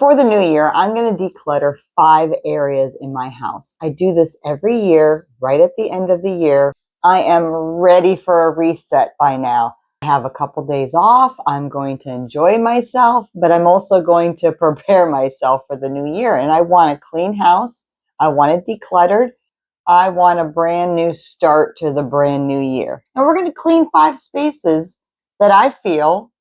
For the new year, I'm going to declutter 5 areas in my house. I do this every year, right at the end of the year. I am ready for a reset by now. I have a couple days off. I'm going to enjoy myself, but I'm also going to prepare myself for the new year. And I want a clean house. I want it decluttered. I want a brand new start to the brand new year. And we're going to clean 5 spaces that I feel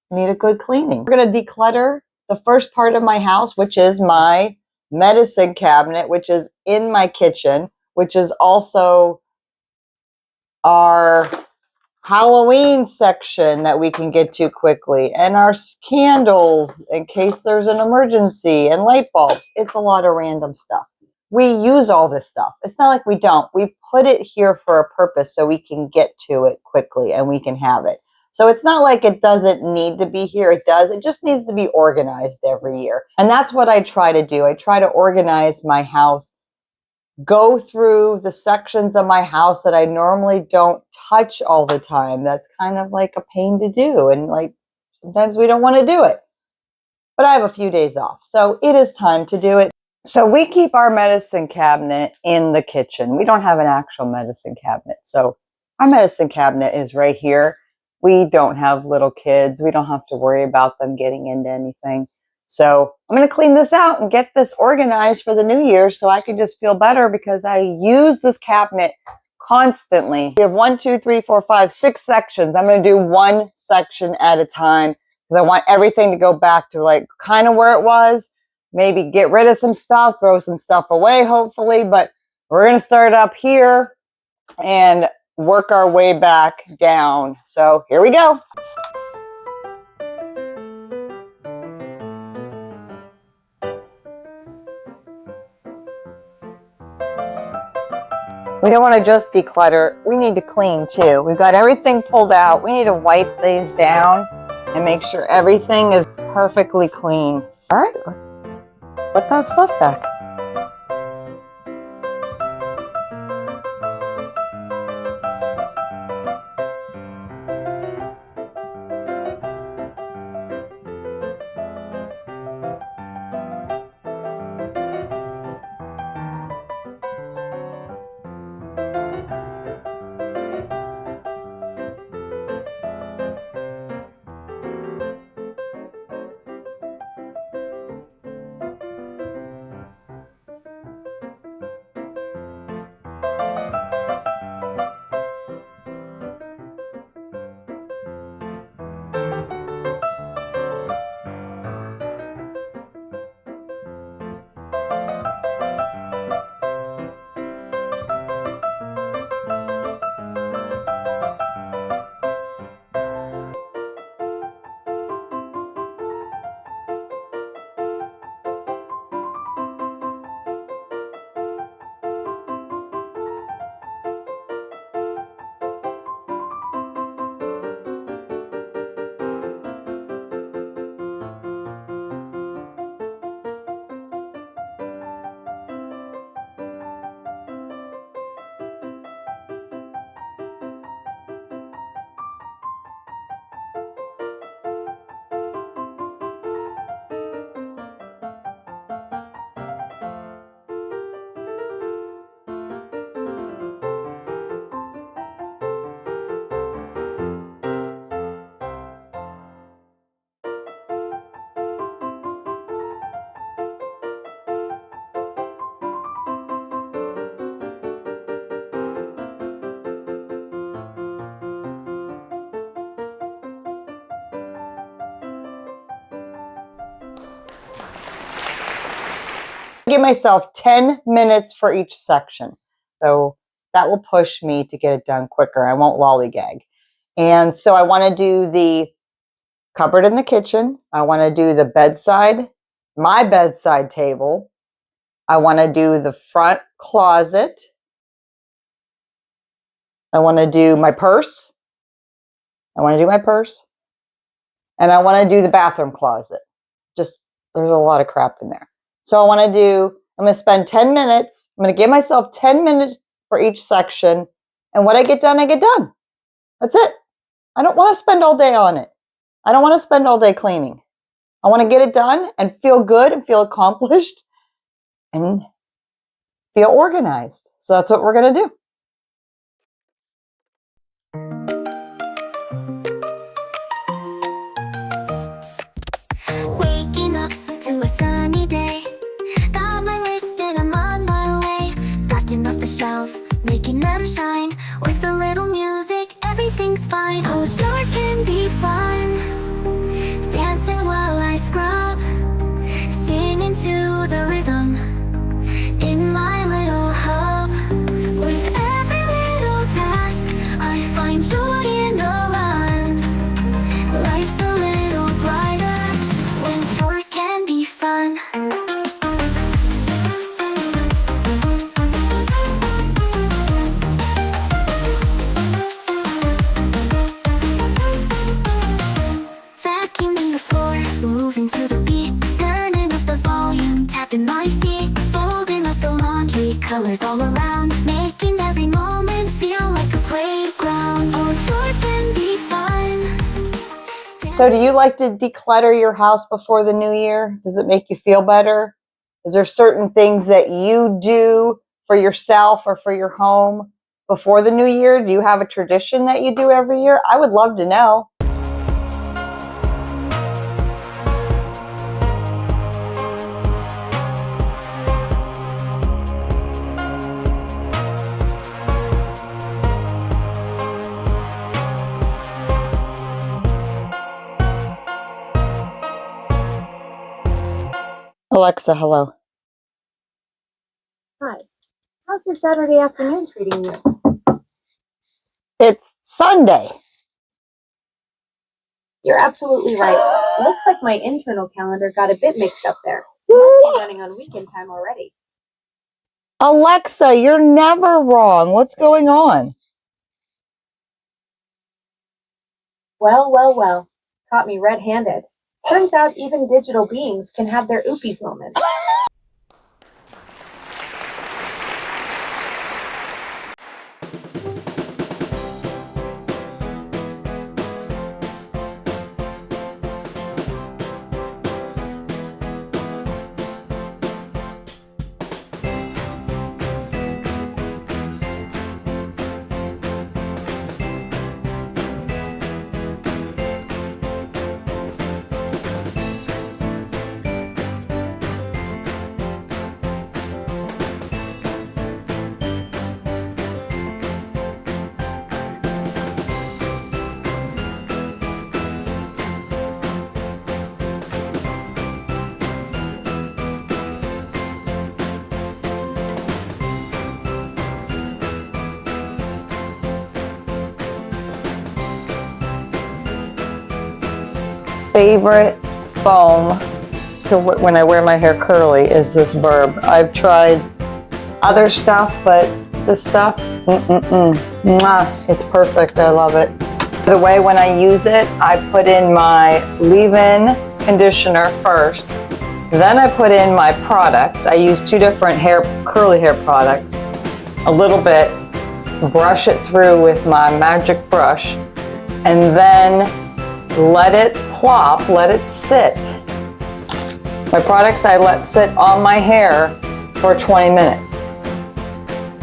need a good cleaning. We're going to declutter the first part of my house, which is my medicine cabinet, which is in my kitchen, which is also our Halloween section that we can get to quickly, and our candles in case there's an emergency, and light bulbs. It's a lot of random stuff. We use all this stuff. It's not like we don't. We put it here for a purpose so we can get to it quickly and we can have it. So it's not like it doesn't need to be here. It does. It just needs to be organized every year. And that's what I try to do. I try to organize my house, go through the sections of my house that I normally don't touch all the time. That's kind of like a pain to do. And like sometimes we don't want to do it. But I have a few days off. So it is time to do it. So we keep our medicine cabinet in the kitchen. We don't have an actual medicine cabinet. So our medicine cabinet is right here. We don't have little kids. We don't have to worry about them getting into anything. So I'm going to clean this out and get this organized for the new year so I can just feel better because I use this cabinet constantly. We have 1, 2, 3, 4, 5, 6 sections. I'm going to do one section at a time because I want everything to go back to like kind of where it was. Maybe get rid of some stuff, throw some stuff away, hopefully. But we're going to start up here and work our way back down. So here we go. We don't want to just declutter. We need to clean too. We've got everything pulled out. We need to wipe these down and make sure everything is perfectly clean. All right, let's put that stuff back. Give myself 10 minutes for each section. So that will push me to get it done quicker. I won't lollygag. And so I want to do the cupboard in the kitchen. I want to do the bedside, my bedside table. I want to do the front closet. I want to do my purse. I want to do my purse. And I want to do the bathroom closet. Just, there's a lot of crap in there. So I'm going to spend 10 minutes. I'm going to give myself 10 minutes for each section. And when I get done, I get done. That's it. I don't want to spend all day on it. I don't want to spend all day cleaning. I want to get it done and feel good and feel accomplished and feel organized. So that's what we're going to do. Waking up to a sunny day, got my list and I'm on my way. Dusting off the shelves, making them shine. With a little music, everything's fine. Oh, chores can be fun, dancing while I scrub, singing to the rhythm in my little hub. With every little task, I find joy in the run. Life's a little brighter when chores can be fun. Vacuuming the floor, moving to the beat, turning up the volume, tapping my feet, folding up the laundry, colors all around, making every moment feel like a playground. Oh, chores can be fun. So do you like to declutter your house before the new year? Does it make you feel better? Is there certain things that you do for yourself or for your home before the new year? Do you have a tradition that you do every year? I would love to know. Alexa, hello. Hi. How's your Saturday afternoon treating you? It's Sunday. You're absolutely right. Looks like my internal calendar got a bit mixed up there. You must be running on weekend time already. Alexa, you're never wrong. What's going on? Well. Caught me red-handed. Turns out even digital beings can have their oopies moments. Favorite foam to when I wear my hair curly is this Verb. I've tried other stuff, but this stuff, mwah, it's perfect. I love it. The way when I use it, I put in my leave-in conditioner first. Then I put in my products. I use two different curly hair products. A little bit, brush it through with my magic brush, and then let it plop, let it sit. My products I let sit on my hair for 20 minutes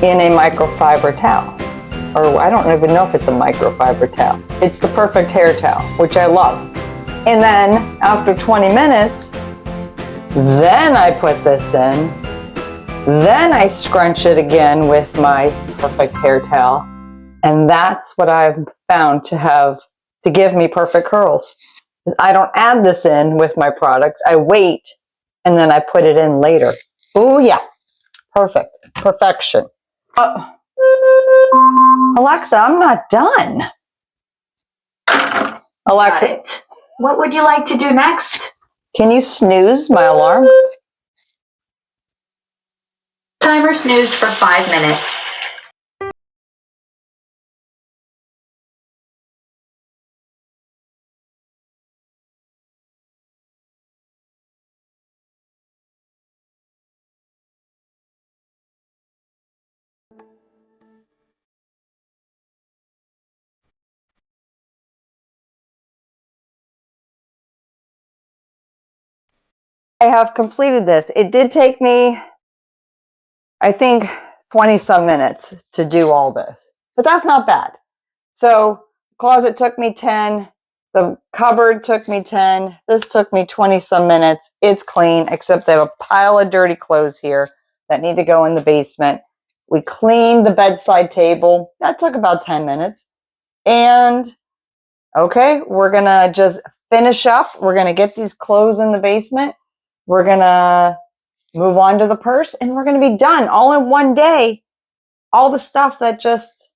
in a microfiber towel. Or I don't even know if it's a microfiber towel. It's the perfect hair towel, which I love. And then after 20 minutes, then I put this in. Then I scrunch it again with my perfect hair towel. And that's what I've found to give me perfect curls. I don't add this in with my products. I wait and then I put it in later. Oh yeah, perfect, perfection. Alexa, I'm not done. Alexa, Got it. What would you like to do next? Can you snooze my alarm? Timer snoozed for 5 minutes. I have completed this. It did take me, I think, 20 some minutes to do all this, but that's not bad. So closet took me 10. The cupboard took me 10. This took me 20 some minutes. It's clean, except I have a pile of dirty clothes here that need to go in the basement. We cleaned the bedside table. That took about 10 minutes. And okay, we're going to just finish up. We're going to get these clothes in the basement. We're going to move on to the purse, and we're going to be done all in one day. All the stuff that just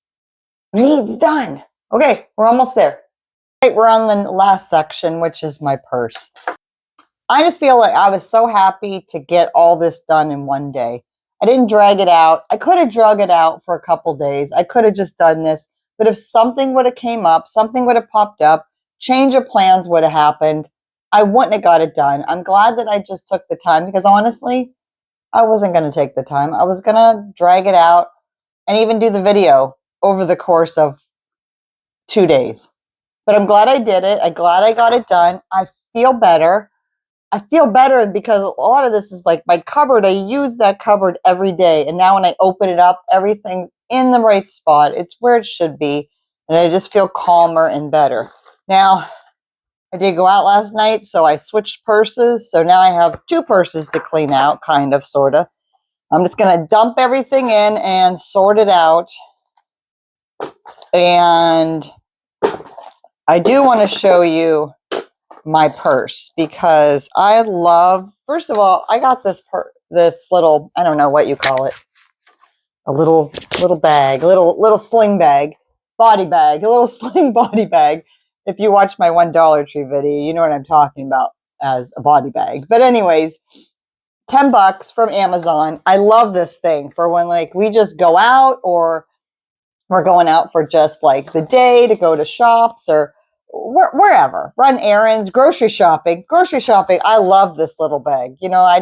needs done. Okay, we're almost there. Right, we're on the last section, which is my purse. I just feel like I was so happy to get all this done in one day. I didn't drag it out. I could have drug it out for a couple days. I could have just done this. But if something would have came up, something would have popped up, change of plans would have happened, I wouldn't have got it done. I'm glad that I just took the time because honestly, I wasn't going to take the time. I was going to drag it out and even do the video over the course of 2 days. But I'm glad I did it. I'm glad I got it done. I feel better. I feel better because a lot of this is like my cupboard. I use that cupboard every day. And now when I open it up, everything's in the right spot. It's where it should be. And I just feel calmer and better. Now, I did go out last night, so I switched purses. So now I have 2 purses to clean out, kind of, sort of. I'm just going to dump everything in and sort it out. And I do want to show you my purse because I love, first of all, I got this little, I don't know what you call it, a little bag, little sling bag, body bag, a little sling body bag. If you watch my $1 Tree video, you know what I'm talking about as a body bag. But anyways, $10 from Amazon. I love this thing for when like we just go out or we're going out for just like the day to go to shops or wherever, run errands, grocery shopping. I love this little bag. You know, you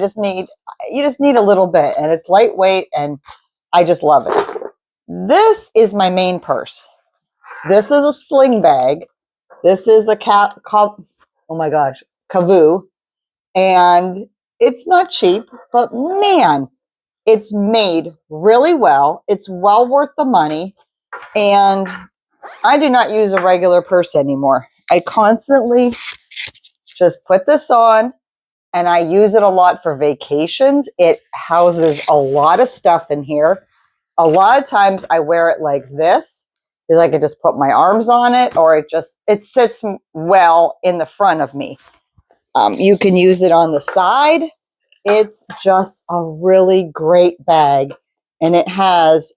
just need a little bit and it's lightweight and I just love it. This is my main purse. This is a sling bag. This is a oh my gosh, Kavoo. And it's not cheap, but man, it's made really well. It's well worth the money. And I do not use a regular purse anymore. I constantly just put this on and I use it a lot for vacations. It houses a lot of stuff in here. A lot of times I wear it like this because I can just put my arms on it or it sits well in the front of me. You can use it on the side. It's just a really great bag and it has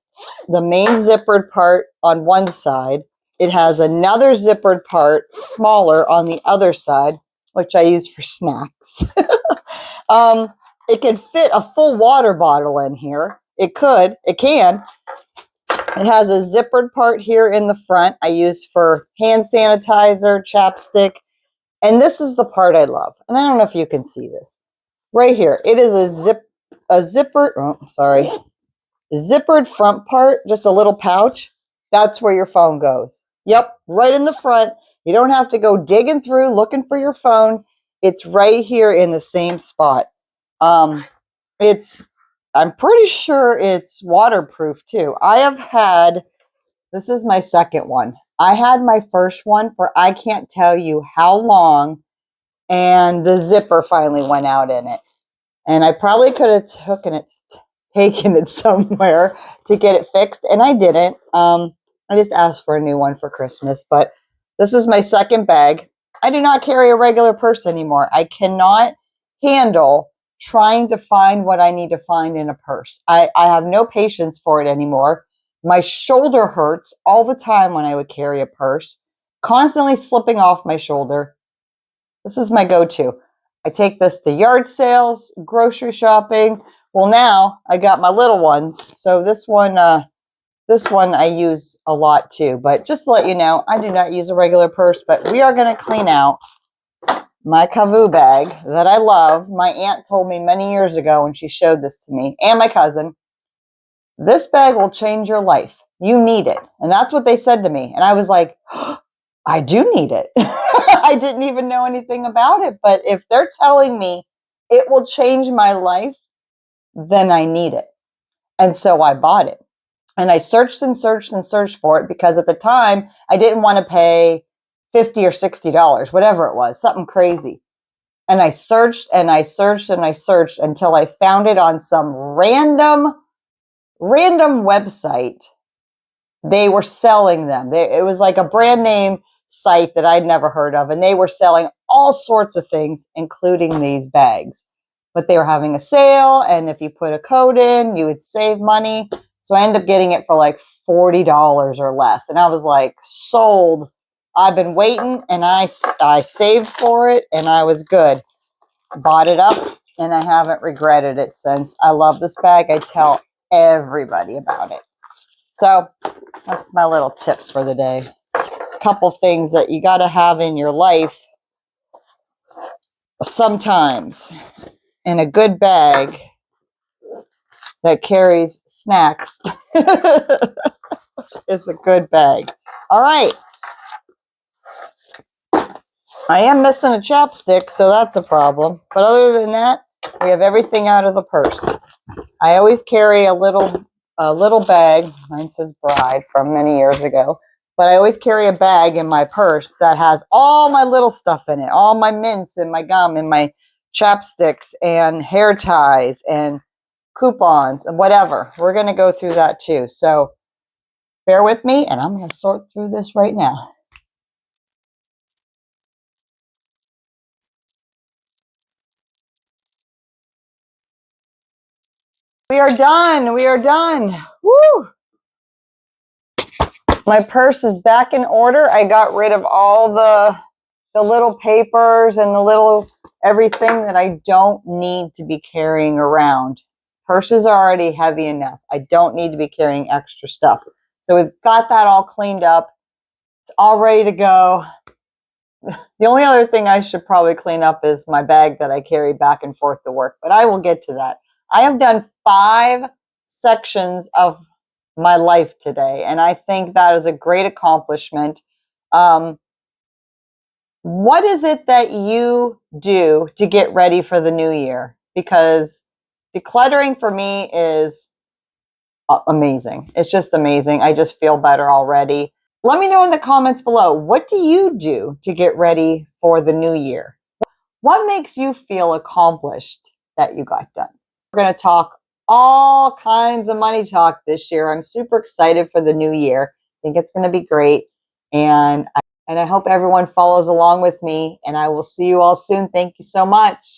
the main zippered part on one side. It has another zippered part, smaller, on the other side, which I use for snacks. It can fit a full water bottle in here. It can. It has a zippered part here in the front I use for hand sanitizer, chapstick. And this is the part I love. And I don't know if you can see this. Right here. It is zippered front part, just a little pouch. That's where your phone goes. Yep, right in the front. You don't have to go digging through looking for your phone. It's right here in the same spot. I'm pretty sure it's waterproof too. This is my second one. I had my first one for I can't tell you how long, and the zipper finally went out in it. And I probably could have taken it somewhere to get it fixed, and I didn't. I just asked for a new one for Christmas, but this is my second bag. I do not carry a regular purse anymore. I cannot handle trying to find what I need to find in a purse. I have no patience for it anymore. My shoulder hurts all the time when I would carry a purse, constantly slipping off my shoulder. This is my go-to. I take this to yard sales, grocery shopping. Well, now I got my little one, so this one I use a lot too. But just to let you know, I do not use a regular purse, but we are going to clean out my Kavoo bag that I love. My aunt told me many years ago when she showed this to me, and my cousin, this bag will change your life. You need it. And that's what they said to me. And I was like, oh, I do need it. I didn't even know anything about it. But if they're telling me it will change my life, then I need it. And so I bought it. And I searched and searched and searched for it because at the time I didn't want to pay $50 or $60, whatever it was, something crazy. And I searched and I searched and I searched until I found it on some random website. They were selling them. It was like a brand name site that I'd never heard of. And they were selling all sorts of things, including these bags. But they were having a sale. And if you put a code in, you would save money. So I ended up getting it for like $40 or less. And I was like, sold. I've been waiting and I saved for it and I was good. Bought it up and I haven't regretted it since. I love this bag. I tell everybody about it. So that's my little tip for the day. A couple things that you got to have in your life sometimes. And a good bag that carries snacks is a good bag. All right. I am missing a chapstick, so that's a problem. But other than that, we have everything out of the purse. I always carry a little bag. Mine says Bride from many years ago. But I always carry a bag in my purse that has all my little stuff in it. All my mints and my gum and my chapsticks and hair ties and coupons and whatever. We're going to go through that too. So bear with me and I'm going to sort through this right now. We are done. We are done. Woo! My purse is back in order. I got rid of all the little papers and the little everything that I don't need to be carrying around. Purses are already heavy enough. I don't need to be carrying extra stuff. So we've got that all cleaned up. It's all ready to go. The only other thing I should probably clean up is my bag that I carry back and forth to work, but I will get to that. I have done 5 sections of my life today, and I think that is a great accomplishment. What is it that you do to get ready for the new year? Because decluttering for me is amazing. It's just amazing. I just feel better already. Let me know in the comments below, what do you do to get ready for the new year? What makes you feel accomplished that you got done? We're going to talk all kinds of money talk this year. I'm super excited for the new year. I think it's going to be great. And I hope everyone follows along with me, and I will see you all soon. Thank you so much.